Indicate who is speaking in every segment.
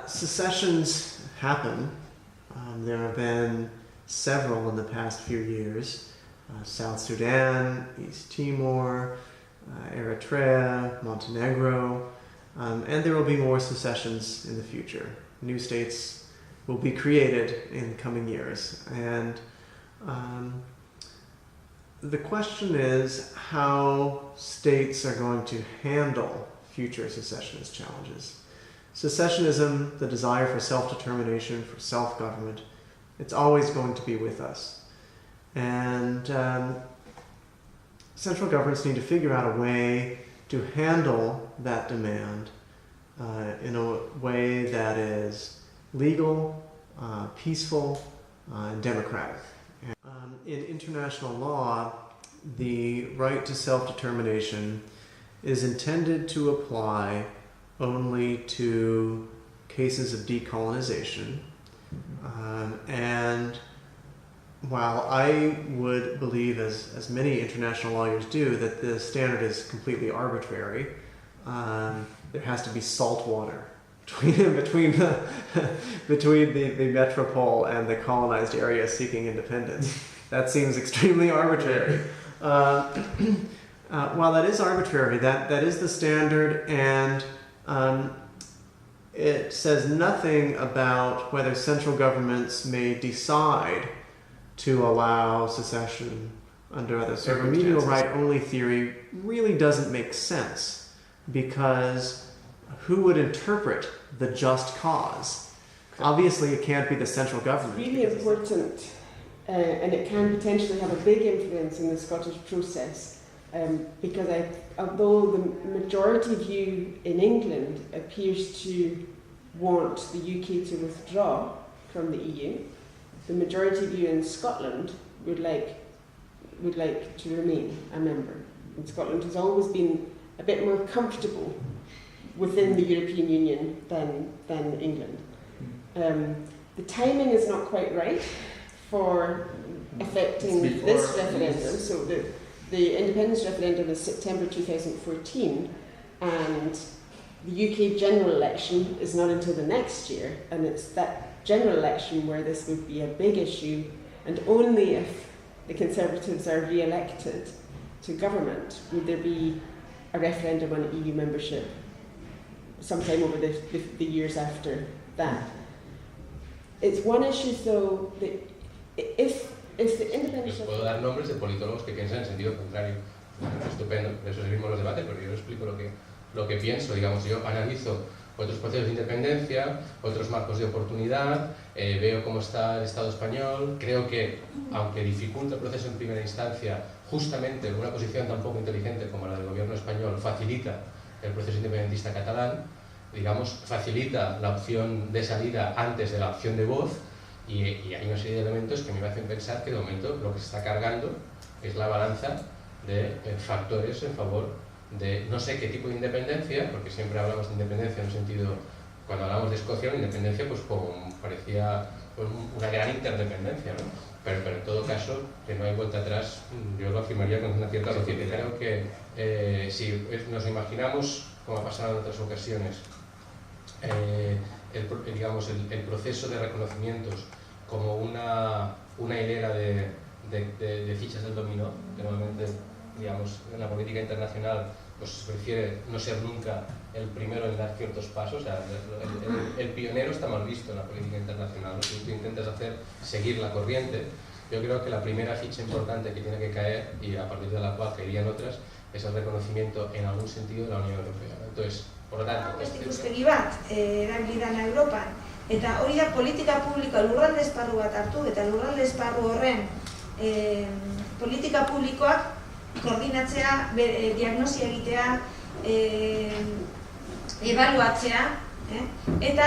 Speaker 1: Secessions happen. There have been several in the past few years. South Sudan, East Timor, Eritrea, Montenegro, and there will be more secessions in the future. New states will be created in the coming years. And the question is how states are going to handle future secessionist challenges. Secessionism, the desire for self-determination, for self-government, it's always going to be with us. And central governments need to figure out a way to handle that demand in a way that is legal, peaceful, and democratic. In international law, the right to self-determination is intended to apply only to cases of decolonization. And while I would believe, as many international lawyers do, that the standard is completely arbitrary, there has to be salt water between the metropole and the colonized area seeking independence. That seems extremely arbitrary. While that is arbitrary, that is the standard, and it says nothing about whether central governments may decide to allow secession under other circumstances. Remedial right-only theory really doesn't make sense, because who would interpret the just cause? Obviously, it can't be the central government.
Speaker 2: It's really important, and it can potentially have a big influence in the Scottish process. Because although the majority view in England appears to want the UK to withdraw from the EU, the majority view in Scotland would like to remain a member. And Scotland has always been a bit more comfortable within the European Union than England. The timing is not quite right for affecting this referendum. So the independence referendum is September 2014, and the UK general election is not until the next year, and it's that general election where this would be a big issue, and only if the Conservatives are re-elected to government would there be a referendum on EU membership sometime over the years after that. It's one issue, though, that if the independence...
Speaker 3: Les puedo dar nombres de politólogos que piensan en sentido contrario. Estupendo, de eso seguimos los debates, pero yo explico lo que pienso. Digamos, yo analizo otros procesos de independencia, otros marcos de oportunidad, veo cómo está el Estado español. Creo que, aunque dificulta el proceso en primera instancia, justamente una posición tan poco inteligente como la del gobierno español facilita el proceso independentista catalán, digamos, facilita la opción de salida antes de la opción de voz. Y hay una serie de elementos que me hacen pensar que de momento lo que se está cargando es la balanza de factores en favor de no sé qué tipo de independencia, porque siempre hablamos de independencia en un sentido, cuando hablamos de Escocia, la independencia pues como parecía pues, una gran interdependencia, ¿no? Pero en todo caso, que no hay vuelta atrás, yo lo afirmaría con una cierta rotundidad. Creo que si nos imaginamos, como ha pasado en otras ocasiones, el proceso de reconocimientos como una hilera de fichas del dominó, que normalmente, digamos, en la política internacional pues se prefiere no ser nunca el primero en dar ciertos pasos. O sea, el pionero está mal visto en la política internacional, ¿no? Si tú intentas seguir la corriente, yo creo que la primera ficha importante que tiene que caer, y a partir de la cual caerían otras, es el reconocimiento en algún sentido de la Unión Europea, ¿no? Entonces, por lo tanto...
Speaker 4: Beste ikuspegi bat erabili da Europan, eta hori da politika publikoa lurralde esparru bat hartu, eta lurralde esparru horren politika publikoak koordinatzea, diagnosia egitea, ebaluatzea, eta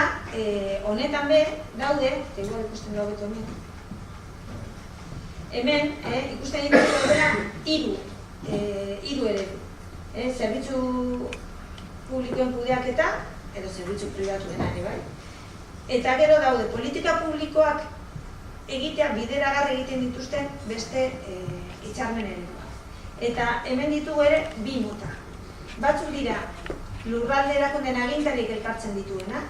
Speaker 4: honetan be daude, eta igual ikusten daude hemen, ikusten daudela hiru eredu. Zerbitzu publikoen kudeaketa, edo zerbitzu pribatuena ere bai. Eta gero daude politika publikoak egitea bideragarri egiten dituzten beste hitzarmen ereduak. Eta hemen ditugu ere bi mota. Batzuk dira lurralde erakundeen agintarik elkartzen dituena,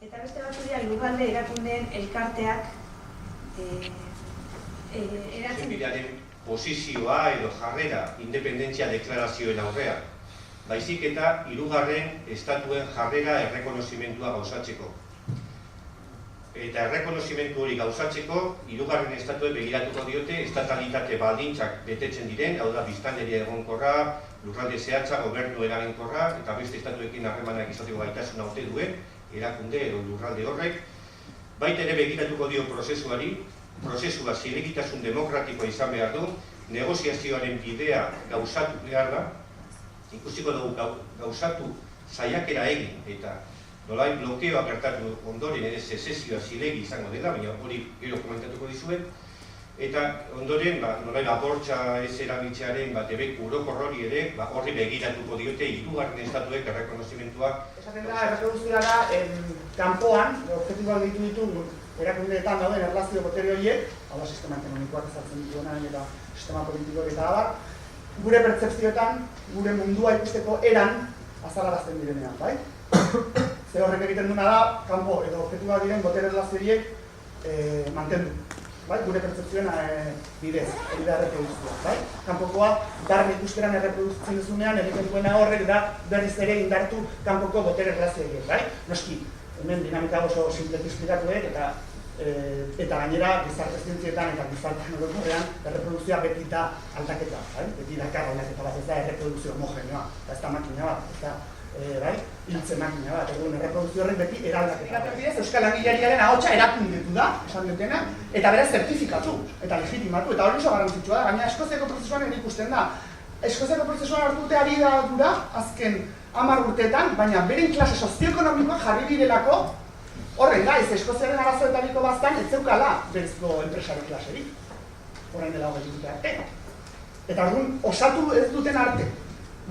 Speaker 4: eta beste batzu dira lurralde erakundeen elkarteak eratzen
Speaker 5: Zuzenbidearen posizioa edo jarrera independentzia deklarazioen aurrean, baizik eta hirugarren estatuen jarrera errekonozimentua gauzatzeko. Eta errekonozimentu hori gauzatzeko, hirugarren estatue begiratuko diote estatalitate baldintzak betetzen diren, hau da biztanleria egonkorra, lurralde zehatza, gobernu eraginkorra, eta beste estatuekin harremanak izateko gaitasuna ote duen, erakunde edo lurralde horrek. Baita ere begiratuko dio prozesuari, prozesua zilegitasun demokratikoa izan behar du, negoziazioaren bidea gauzatu behar da, ikusiko dugu gauzatu saiakera egin, eta nolai blokeoa gertatu ondoren ere sezesioa zilegi izango dela, baina hori gero komentatuko dizuet, eta ondoren nolai abortza ez erabiltzearen debeku orokor hori ere horri begiratuko diote hirugarren estatuek errekonozimentua.
Speaker 6: Esaten da, erreproduzioa kanpoan, objektiboak ditu erakundeetan dauden erlazio botere horiek, hau da sistema ekonomikoak ezartzen dituenan eta sistema politikoak eta abar, gure pertzepzioetan, gure mundua ikusteko eran azalarazten direnean, bai? Ze horrek egiten duna da, kanpo edo objektiboak diren botere erlazio horiek mantendu, bai? Gure pertzepzioen bidez, hori da erreproduzioa, bai? Kanpokoa, barne ikuskeran erreproduzitzen duzunean, egiten duena horrek da berriz ere indartu kanpoko botere erlazio horiek, bai? Noski, hemen dinamika oso simpletu esplikatuek eta gainera gizarte zientzietan eta gizartean orokorrean erreproduzioa beti da aldaketa, bai? Beti dakar aldaketa bat, ez da erreproduzio homogeneoa, eta ez da makina bat, ez da hiltze makina bat, egun erreproduzio horren beti eraldaketa. Bidez, Euskal Langileriaren ahotsa erakundetu da, esan dutena, eta beraz zertifikatu eta legitimatu, eta hori oso garrantzitsua da, baina Eskoziako prozesuan ere ikusten da. Eskoziako prozesuan hartu dute abiadura azken 10 urteetan, baina beren klase sozioekonomikoak jarri direlako horren da, ez Eskoziaren arazoetariko baztan ez zeukala berezko enpresari klaserik. Horren dela hori dute arte. Eta orduan, osatu ez duten arte,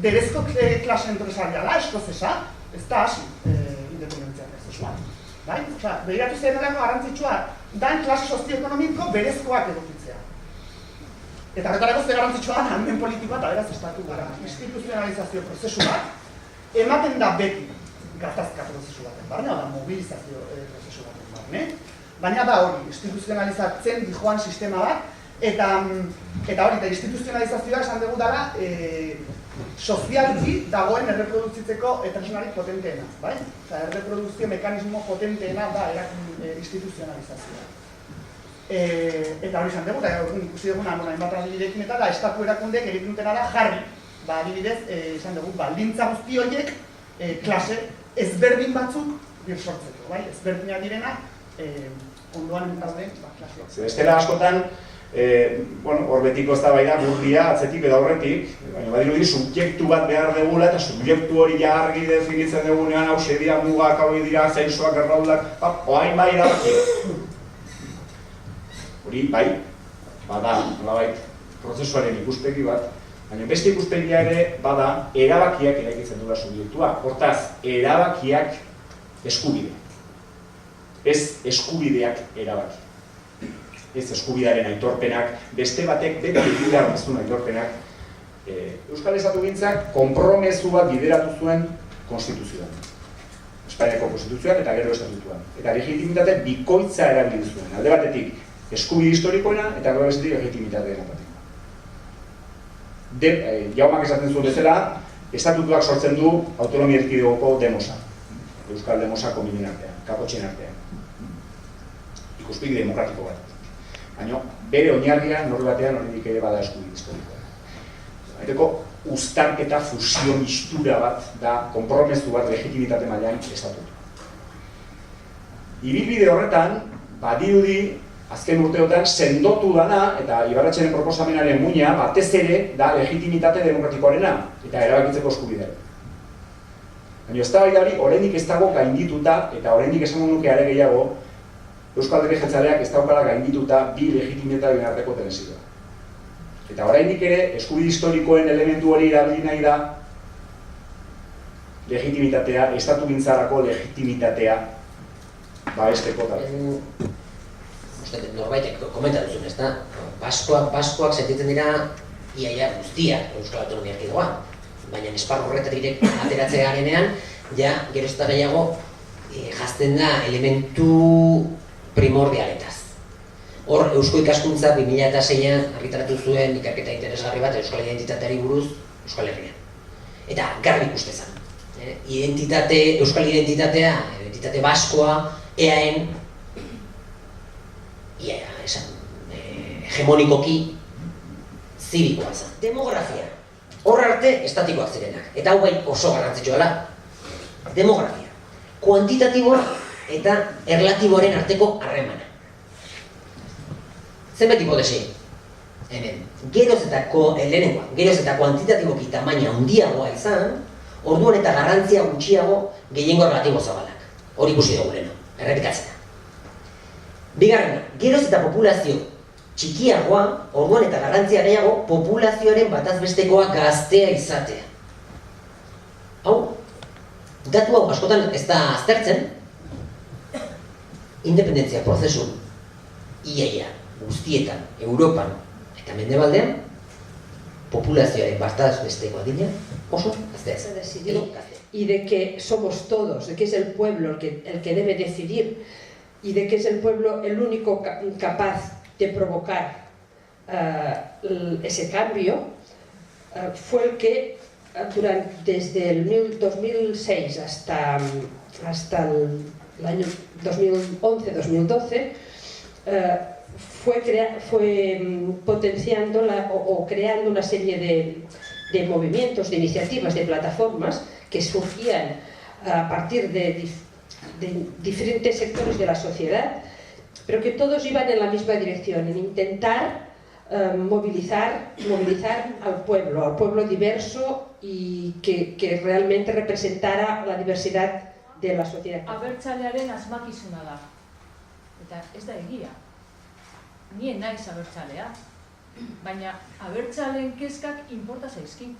Speaker 6: berezko klase enpresariala, eskozesa, ez da hasi independentzia prozesua. Begiratu zen delako garrantzitsua, dan klase sozioekonomiko berezkoak edukitzea. Eta horretarako ze garrantzitsua da, hanmen politikoa eta beraz estatu gara. Instituzionalizazio prozesu bat, ematen da beti gatazka prozesu baten barne, da mobilizazio prozesu baten barne, baina da hori, instituzionalizatzen dijoan sistema bat, eta hori, eta instituzionalizazioa esan dugu dela sozialki dagoen erreproduzitzeko tresnarik potenteena, bai? Erreproduzio mekanismo potenteena da instituzionalizazioa. Eta hori izan dugu, eta ikusi duguna hainbat adibidekin eta da estatu erakundeek egiten dutena da jarri, adibidez, izan dugu, baldintza guzti horiek klase ezberdin batzuk birsortzeko, bai? Ezberdinak direna ondoan dauden klaseak.
Speaker 7: Estela askotan, hor betiko ez da baina gurdia atzetik edo aurretik, baina badirudi subjektu bat behar degula eta subjektu hori ja argi definitzen dugunean hau sedia mugak, hau dira zensoak, erraulak, oain bai erabaki. Hori bai, bada, nolabait, prozesuaren ikuspegi bat, baina beste ikuspegia ere bada erabakiak eraikitzen duela subjektua. Hortaz, erabakiak eskubide. Ez eskubideak erabaki. Ez eskubidearen aitorpenak, beste batek bete egin bazuen aitorpenak. Euskal Estatugintzak konpromezu bat bideratu zuen konstituzioan. Espainiako konstituzioan eta gero estatutuan. Eta legitimitate bikoitza erabili zuen. Alde batetik eskubide historikoena eta gero bestetik legitimitatea batetik. Jaumak esaten zuen bezala, estatutuak sortzen du autonomia erkidegoko demosa. Euskal Demosa kombinen artean, kapotxen artean. Ikuspegi demokratiko bat. Baina, bere oinarria norri batean horretik ere bada eskubide historikoa. Baiteko, uztarketa fusio mistura bat da, konpromezu bat legitimitate mailan estatutu. Ibilbide horretan, badirudi, azken urteotan, sendotu dana, eta Ibarretxeren proposamenaren muina, batez ere, da legitimitate demokratikoarena, eta erabakitzeko eskubidearen. Baina, eztabaida hori, oraindik ez dago gaindituta, eta oraindik esango nuke are gehiago, Euskal Alderdi Jeltzaleak ez daukala gaindituta bi legitimitateen arteko tensioa. Eta oraindik ere, eskubide historikoen elementu hori erabili nahi da legitimitatea, estatugintzarako legitimitatea babesteko talde.
Speaker 8: Norbaitek komentatu zuen, ez da? Baskoak sentitzen dira iaia guztia Euskal Autonomia Erkidegoan. baina esparru horretatik ateratzea garenean, ja, gero ez da gehiago, jazten da elementu primordialetaz. Hor, Eusko Ikaskuntza 2006an argitaratu zuen ikerketa interesgarri bat Euskal Identitateari buruz Euskal Herrian. Eta garbi ikuste zen. Euskal identitatea, identitate baskoa, EAen, hegemonikoki zibikoa zen. Demografia. Hor arte estatikoak zirenak. Eta hau bai oso garrantzitsua da. Demografia. Kuantitatiboa eta erlatiboaren arteko harremana. Zenbait hipotesi. Hemen, geroz eta kuantitatiboki tamaina handiagoa izan, orduan eta garrantzia gutxiago gehiengo relatibo zabalak. Hori ikusi dugu leheno, errepikatzen da. Bigarrena, geroz eta populazio txikiagoa, orduan eta garrantzia gehiago, populazioaren batazbestekoa gaztea izatea. Hau, datu hau askotan ez da aztertzen, independentzia prozesu iaia guztietan, Europan eta mendebaldean, populazioaren batazbesteko adina oso gaztea.
Speaker 9: Y de que somos todos, de que es el pueblo el que debe decidir y de que es el pueblo el único capaz de provocar ese cambio, fue el que desde el 2006 hasta el año 2011-2012 fue potenciando o creando una serie de movimientos, de iniciativas, de plataformas que surgían a partir de diferentes sectores de la sociedad, pero que todos iban en la misma dirección, en intentar movilizar al pueblo diverso y que realmente representara la diversidad de la sociedad.
Speaker 10: Abertzalearen asmakizuna da, eta ez da egia. Ni naiz abertzalea, baina abertzaleen kezkak inporta zaizkit.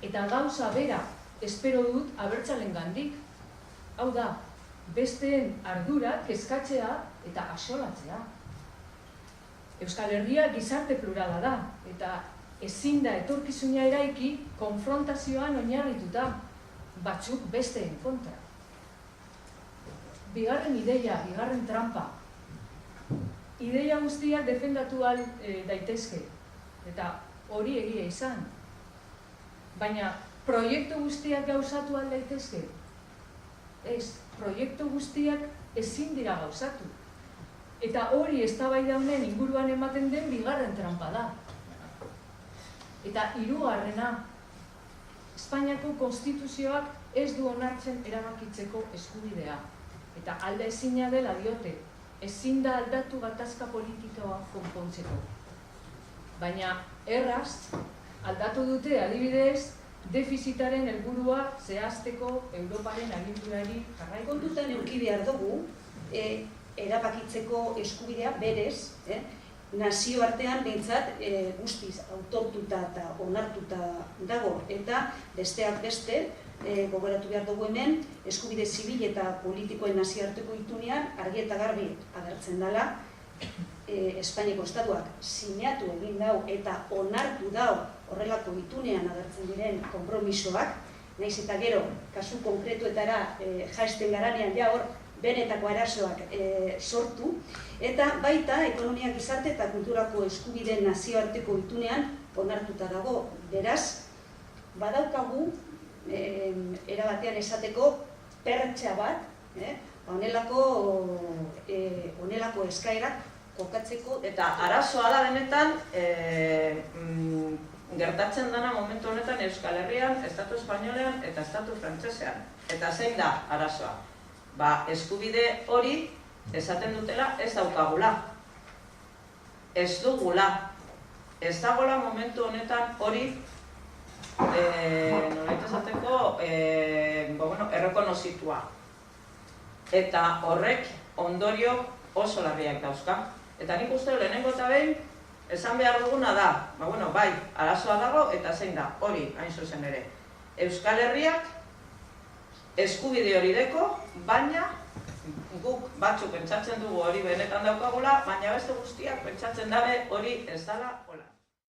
Speaker 10: Eta gauza bera espero dut abertzalen gandik. Hau da, besteen ardura kezkatzea eta axolatzea. Euskal Herria gizarte plurala da, eta ezin da etorkizuna eraiki konfrontazioan oinarrituta, batzuk besteen kontra. Bigarren ideia, bigarren trampa. Ideia guztiak defendatu ahal daitezke, eta hori egia izan. Baina proiektu guztiak gauzatu ahal daitezke? Ez, proiektu guztiak ezin dira gauzatu. Eta hori eztabaida honen inguruan ematen den bigarren trampa da. Eta hirugarrena, Espainiako konstituzioak ez du onartzen erabakitzeko eskubidea. Eta alda ezina dela diote, ezin da aldatu gatazka politikoa konpontzeko. Baina erraz, aldatu dute adibidez, defizitaren helburua zehazteko Europaren agindurari jarrai.
Speaker 11: Kontutan eduki behar dugu, erabakitzeko eskubidea berez, nazioartean behintzat guztiz autortuta eta onartuta dago, eta besteak beste, gogoratu behar dugu hemen, eskubide zibil eta politikoen nazioarteko itunean argi eta garbi agertzen dela, Espainiako Estatuak sinatu egin dau eta onartu dau horrelako itunean agertzen diren konpromisoak, nahiz eta gero, kasu konkretuetara jaisten garanean ja hor benetako arazoak sortu, eta baita ekonomia, gizarte eta kulturako eskubide nazioarteko itunean onartuta dago. Beraz, badaukagu erabatean esateko pertsa bat, honelako eskaerak kokatzeko.
Speaker 12: Eta arazoa da benetan, gertatzen dena momentu honetan Euskal Herrian, Estatu Espainolean eta Estatu Frantsesean. Eta zein da arazoa? Eskubide hori esaten dutela ez daukagula. Ez dugula. Ez dagoela momentu honetan hori nolait esateko errekonozitua. Eta horrek ondorio oso larriak dauzka. Eta nik uste lehenengo eta behin esan behar duguna da, bai, arazoa dago eta zein da, hori hain zuzen ere. Euskal Herriak eskubide hori deko, baina guk batzuk pentsatzen dugu hori benetan daukagula, baina beste guztiak pentsatzen dabe hori ez dela hola.